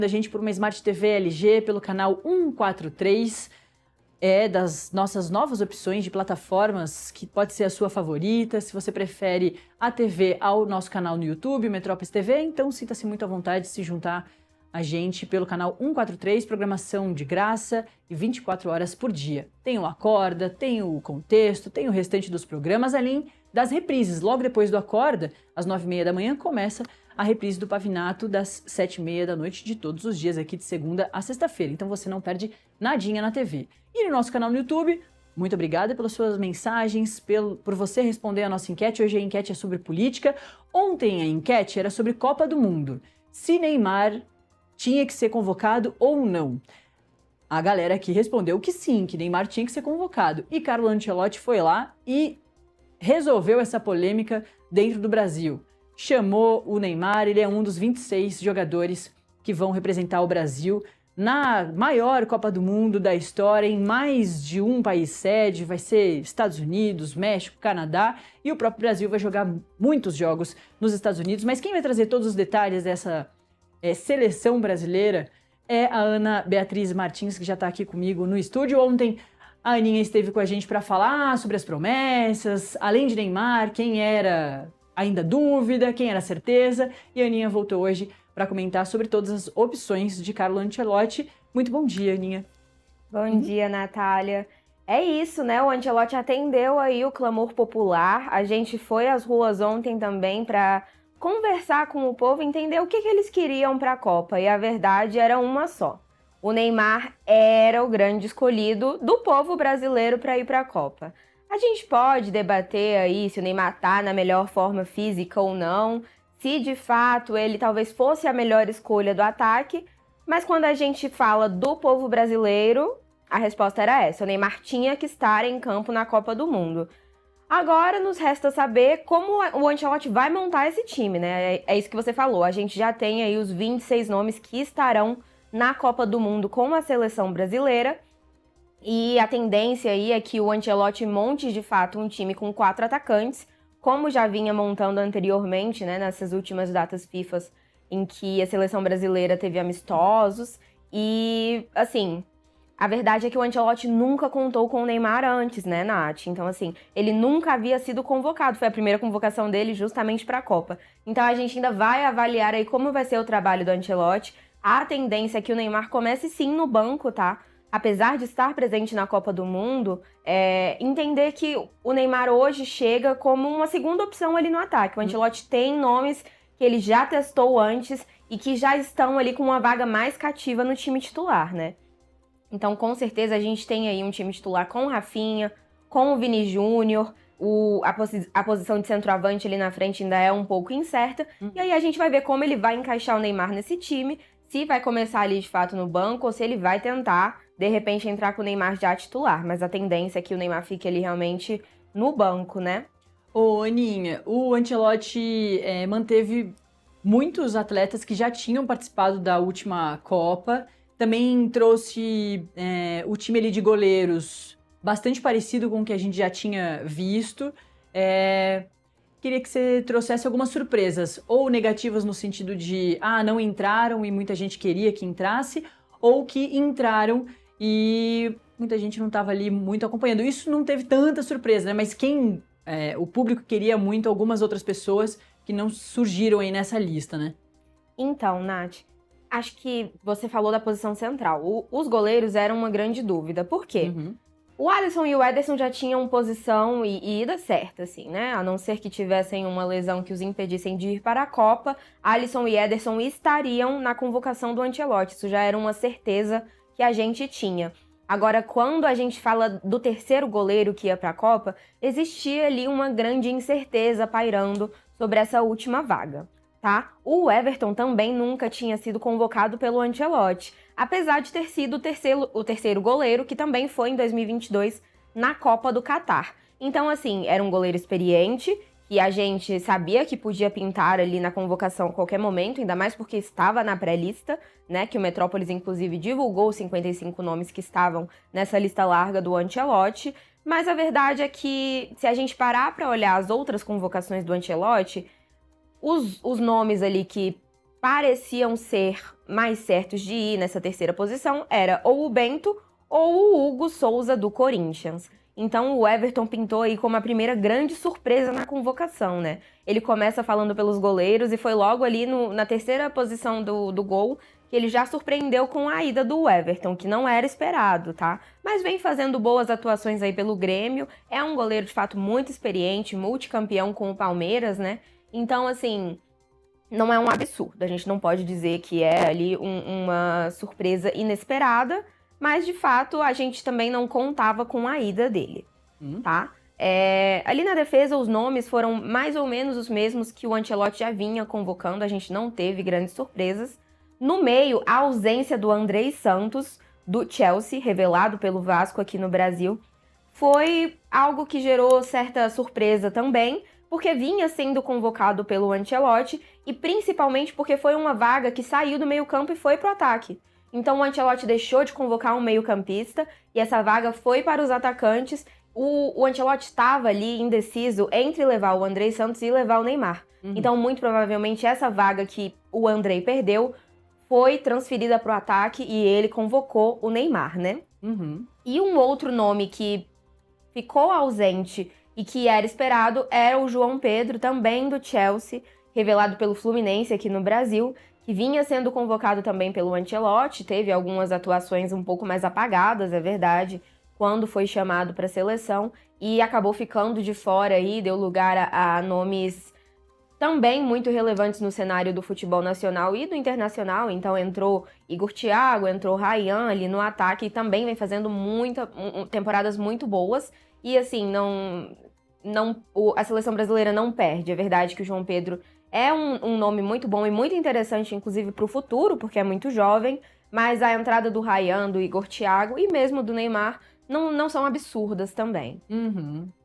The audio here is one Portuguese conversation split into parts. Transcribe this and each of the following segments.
A gente por uma Smart TV LG pelo canal 143, das nossas novas opções de plataformas, que pode ser a sua favorita. Se você prefere a TV ao nosso canal no YouTube, Metrópolis TV, então sinta-se muito à vontade de se juntar a gente pelo canal 143, programação de graça e 24 horas por dia. Tem o Acorda, tem o Contexto, tem o restante dos programas, além das reprises. Logo depois do Acorda, às 9h30 da manhã, começa a reprise do Pavinato das 7h30 da noite de todos os dias, aqui de segunda a sexta-feira. Então você não perde nadinha na TV. E no nosso canal no YouTube, muito obrigada pelas suas mensagens, por você responder a nossa enquete. Hoje a enquete é sobre política. Ontem a enquete era sobre Copa do Mundo. Se Neymar tinha que ser convocado ou não. A galera aqui respondeu que sim, que Neymar tinha que ser convocado. E Carlo Ancelotti foi lá e resolveu essa polêmica dentro do Brasil. Chamou o Neymar, ele é um dos 26 jogadores que vão representar o Brasil na maior Copa do Mundo da história, em mais de um país sede. Vai ser Estados Unidos, México, Canadá, e o próprio Brasil vai jogar muitos jogos nos Estados Unidos. Mas quem vai trazer todos os detalhes dessa seleção brasileira é a Ana Beatriz Martins, que já está aqui comigo no estúdio. Ontem a Aninha esteve com a gente para falar sobre as promessas, além de Neymar, quem era ainda dúvida, quem era certeza, e a Aninha voltou hoje para comentar sobre todas as opções de Carlo Ancelotti. Muito bom dia, Aninha. Bom dia, Natália. É isso, né? O Ancelotti atendeu aí o clamor popular. A gente foi às ruas ontem também para conversar com o povo, entender o que eles queriam para a Copa. E a verdade era uma só. O Neymar era o grande escolhido do povo brasileiro para ir para a Copa. A gente pode debater aí se o Neymar tá na melhor forma física ou não, se de fato ele talvez fosse a melhor escolha do ataque, mas quando a gente fala do povo brasileiro, a resposta era essa: o Neymar tinha que estar em campo na Copa do Mundo. Agora nos resta saber como o Ancelotti vai montar esse time, né? É isso que você falou, a gente já tem aí os 26 nomes que estarão na Copa do Mundo com a seleção brasileira. E a tendência aí é que o Ancelotti monte de fato um time com 4 atacantes, como já vinha montando anteriormente, né, nessas últimas datas FIFA em que a seleção brasileira teve amistosos. E, assim, a verdade é que o Ancelotti nunca contou com o Neymar antes, né, Nath? Então, assim, ele nunca havia sido convocado. Foi a primeira convocação dele justamente para a Copa. Então, a gente ainda vai avaliar aí como vai ser o trabalho do Ancelotti. A tendência é que o Neymar comece sim no banco, tá? Apesar de estar presente na Copa do Mundo, entender que o Neymar hoje chega como uma segunda opção ali no ataque. O Ancelotti tem nomes que ele já testou antes e que já estão ali com uma vaga mais cativa no time titular, né? Então, com certeza, a gente tem aí um time titular com o Rafinha, com o Vini Júnior, a posição de centroavante ali na frente ainda é um pouco incerta. E aí a gente vai ver como ele vai encaixar o Neymar nesse time, se vai começar ali de fato no banco ou se ele vai tentar, de repente, entrar com o Neymar já titular. Mas a tendência é que o Neymar fique ali realmente no banco, né? Ô, Aninha, o Ancelotti manteve muitos atletas que já tinham participado da última Copa. Também trouxe o time ali de goleiros bastante parecido com o que a gente já tinha visto. Queria que você trouxesse algumas surpresas, ou negativas no sentido de não entraram e muita gente queria que entrasse, ou que entraram e muita gente não estava ali muito acompanhando. Isso não teve tanta surpresa, né? Mas o público queria muito algumas outras pessoas que não surgiram aí nessa lista, né? Então, Nath, acho que você falou da posição central. Os goleiros eram uma grande dúvida. Por quê? O Alisson e o Ederson já tinham posição e ida certa, assim, né? A não ser que tivessem uma lesão que os impedissem de ir para a Copa, Alisson e Ederson estariam na convocação do Ancelotti. Isso já era uma certeza que a gente tinha. Agora, quando a gente fala do terceiro goleiro que ia para a Copa, existia ali uma grande incerteza pairando sobre essa última vaga, tá? O Everton também nunca tinha sido convocado pelo Ancelotti, apesar de ter sido o terceiro goleiro, que também foi em 2022 na Copa do Catar. Então, assim, era um goleiro experiente, que a gente sabia que podia pintar ali na convocação a qualquer momento, ainda mais porque estava na pré-lista, né, que o Metrópolis, inclusive, divulgou os 55 nomes que estavam nessa lista larga do Ancelotti. Mas a verdade é que, se a gente parar para olhar as outras convocações do Ancelotti, os nomes ali que pareciam ser mais certos de ir nessa terceira posição era ou o Bento ou o Hugo Souza do Corinthians. Então o Everton pintou aí como a primeira grande surpresa na convocação, né? Ele começa falando pelos goleiros e foi logo ali na terceira posição do gol que ele já surpreendeu com a ida do Everton, que não era esperado, tá? Mas vem fazendo boas atuações aí pelo Grêmio, é um goleiro de fato muito experiente, multicampeão com o Palmeiras, né? Então, assim, não é um absurdo, a gente não pode dizer que é ali uma surpresa inesperada, mas de fato a gente também não contava com a ida dele, tá? Ali na defesa os nomes foram mais ou menos os mesmos que o Ancelotti já vinha convocando, a gente não teve grandes surpresas. No meio, a ausência do Andrei Santos, do Chelsea, revelado pelo Vasco aqui no Brasil, foi algo que gerou certa surpresa também, porque vinha sendo convocado pelo Ancelotti e principalmente porque foi uma vaga que saiu do meio-campo e foi pro ataque. Então o Ancelotti deixou de convocar um meio-campista e essa vaga foi para os atacantes. O Ancelotti estava ali indeciso entre levar o Andrei Santos e levar o Neymar. Então, muito provavelmente, essa vaga que o Andrei perdeu foi transferida para o ataque e ele convocou o Neymar, né? E um outro nome que ficou ausente e que era esperado era o João Pedro, também do Chelsea, revelado pelo Fluminense aqui no Brasil, que vinha sendo convocado também pelo Ancelotti, teve algumas atuações um pouco mais apagadas, é verdade, quando foi chamado para a seleção, e acabou ficando de fora aí, deu lugar a nomes também muito relevantes no cenário do futebol nacional e do internacional. Então entrou Igor Thiago, entrou Ryan ali no ataque e também vem fazendo temporadas muito boas. E assim, a seleção brasileira não perde. É verdade que o João Pedro é um nome muito bom e muito interessante, inclusive para o futuro, porque é muito jovem. Mas a entrada do Ryan, do Igor Thiago e mesmo do Neymar não são absurdas também.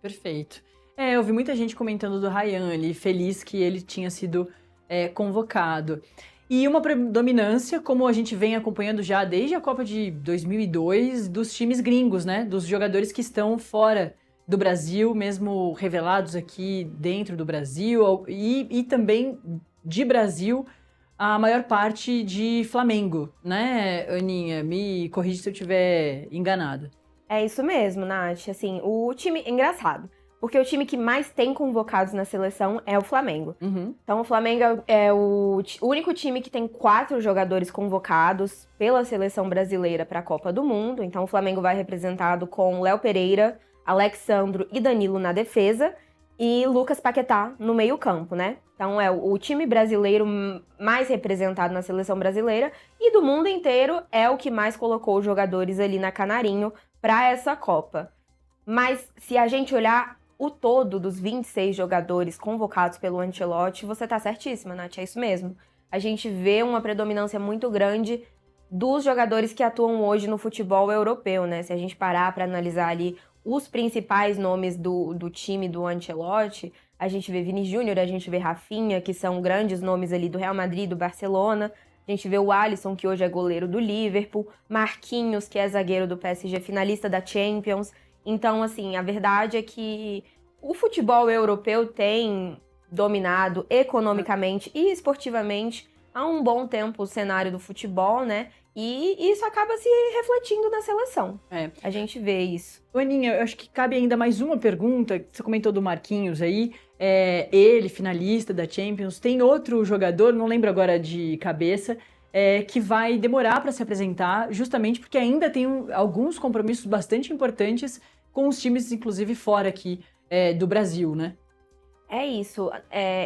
Perfeito. Eu vi muita gente comentando do Ryan ali, feliz que ele tinha sido convocado. E uma predominância, como a gente vem acompanhando já desde a Copa de 2002, dos times gringos, né? Dos jogadores que estão fora do Brasil, mesmo revelados aqui dentro do Brasil, e também de Brasil, a maior parte de Flamengo, né, Aninha? Me corrige se eu estiver enganada. É isso mesmo, Nath. Assim, o time... Engraçado. Porque o time que mais tem convocados na seleção é o Flamengo. Então, o Flamengo é o único time que tem 4 jogadores convocados pela seleção brasileira para a Copa do Mundo. Então, o Flamengo vai representado com Léo Pereira, Alexandro e Danilo na defesa e Lucas Paquetá no meio-campo, né? Então, é o time brasileiro mais representado na seleção brasileira e do mundo inteiro é o que mais colocou os jogadores ali na Canarinho para essa Copa. Mas, se a gente olhar o todo dos 26 jogadores convocados pelo Ancelotti, você tá certíssima, Nath, é isso mesmo. A gente vê uma predominância muito grande dos jogadores que atuam hoje no futebol europeu, né? Se a gente parar para analisar ali os principais nomes do time do Ancelotti, a gente vê Vini Júnior, a gente vê Rafinha, que são grandes nomes ali do Real Madrid, do Barcelona. A gente vê o Alisson, que hoje é goleiro do Liverpool, Marquinhos, que é zagueiro do PSG, finalista da Champions. Então, assim, a verdade é que o futebol europeu tem dominado economicamente e esportivamente há um bom tempo o cenário do futebol, né? E isso acaba se refletindo na seleção. A gente vê isso. Aninha, eu acho que cabe ainda mais uma pergunta. Você comentou do Marquinhos aí. Ele, finalista da Champions. Tem outro jogador, não lembro agora de cabeça, que vai demorar para se apresentar, justamente porque ainda tem alguns compromissos bastante importantes com os times, inclusive, fora aqui do Brasil, né? É isso.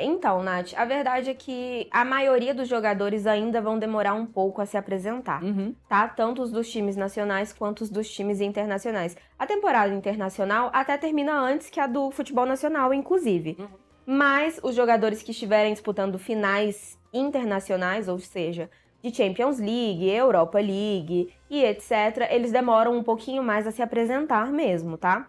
Então, Nath, a verdade é que a maioria dos jogadores ainda vão demorar um pouco a se apresentar, tá? Tanto os dos times nacionais quanto os dos times internacionais. A temporada internacional até termina antes que a do futebol nacional, inclusive. Mas os jogadores que estiverem disputando finais internacionais, ou seja, de Champions League, Europa League e etc., eles demoram um pouquinho mais a se apresentar mesmo, tá?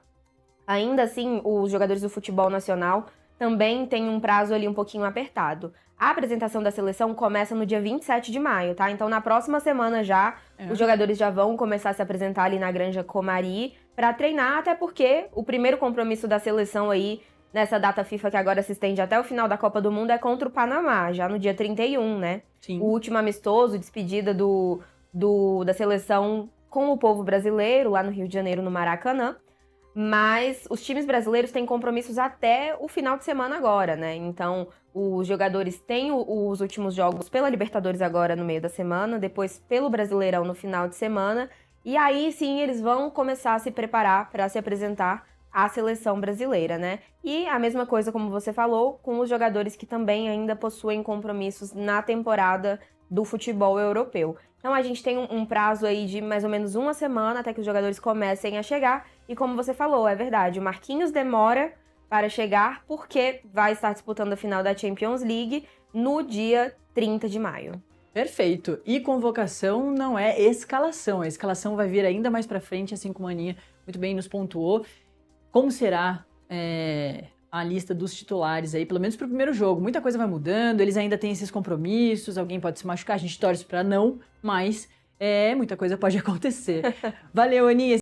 Ainda assim, os jogadores do futebol nacional também têm um prazo ali um pouquinho apertado. A apresentação da seleção começa no dia 27 de maio, tá? Então, na próxima semana já, os jogadores já vão começar a se apresentar ali na Granja Comari para treinar, até porque o primeiro compromisso da seleção aí nessa data FIFA que agora se estende até o final da Copa do Mundo é contra o Panamá, já no dia 31, né? Sim. O último amistoso, despedida da seleção com o povo brasileiro, lá no Rio de Janeiro, no Maracanã. Mas os times brasileiros têm compromissos até o final de semana agora, né? Então, os jogadores têm os últimos jogos pela Libertadores agora no meio da semana, depois pelo Brasileirão no final de semana, e aí sim eles vão começar a se preparar para se apresentar à seleção brasileira, né? E a mesma coisa, como você falou, com os jogadores que também ainda possuem compromissos na temporada do futebol europeu. Então a gente tem um prazo aí de mais ou menos uma semana até que os jogadores comecem a chegar. E como você falou, é verdade, o Marquinhos demora para chegar porque vai estar disputando a final da Champions League no dia 30 de maio. Perfeito. E convocação não é escalação. A escalação vai vir ainda mais pra frente, assim como a Aninha muito bem nos pontuou. Como será a lista dos titulares aí, pelo menos pro primeiro jogo? Muita coisa vai mudando, eles ainda têm esses compromissos, alguém pode se machucar, a gente torce pra não, mas muita coisa pode acontecer. Valeu, Aninha!